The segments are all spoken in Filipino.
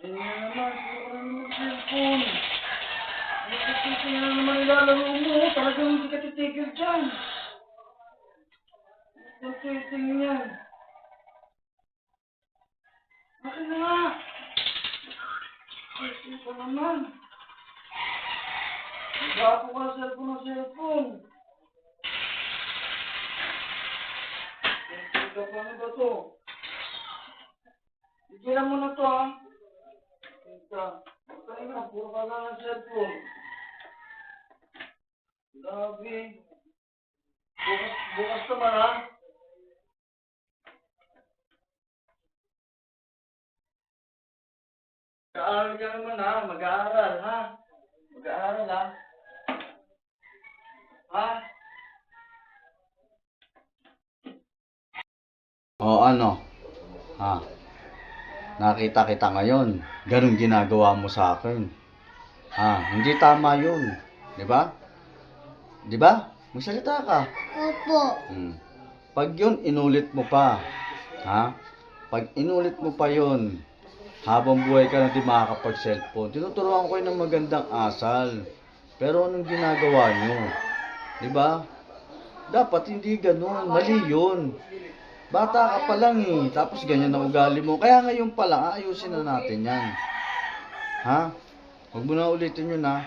Yan na naman, puro ka na naman cellphone. Nakikita na naman ilalaro mo, talagang hindi ka titigil dyan. Ang titing yan. Akin na nga. Titing ka naman. Gapo ka cellphone. Titig ka na ba to? Tigilan mo na to, ha? Tika. Pagkain na, puro ka lang ng cellphone. Grabe. Bukas naman, ha? Mag-aaral ka naman, ha? Mag-aaral, ha? Mag-aaral, ha? Ha? O ano? Ha? Nakita kita ngayon. Ganun ginagawa mo sa akin. Ha? Hindi tama yun. Di ba? Di ba? Magsalita ka. Opo. Pag yun, inulit mo pa. Ha? Pag inulit mo pa yun, habang buhay ka na di makakapag-cellphone, tinuturuan ko kayo ng magandang asal. Pero anong ginagawa nyo? Di ba? Dapat hindi ganun. Mali yun. Bata ka pa lang eh. Tapos ganyan na ugali mo. Kaya ngayon pa lang, ayusin na natin yan. Ha? Huwag mo na ulitin yun, ha?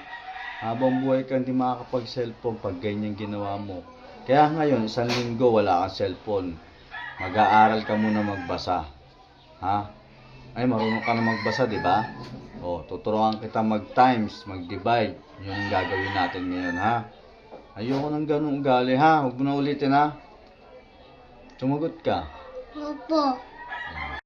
Habang buhay ka hindi makakapag-cellphone pag ganyan ginawa mo. Kaya ngayon, 1 linggo wala kang cellphone. Mag-aaral ka muna magbasa. Ha? Ay, marunong ka na magbasa, di ba? O, tuturuan kita mag-times, mag-divide. Yun ang gagawin natin ngayon, ha? Ayoko ng ganung ugali, ha? Huwag mo na ulitin, ha? Sumagot ka. Opo.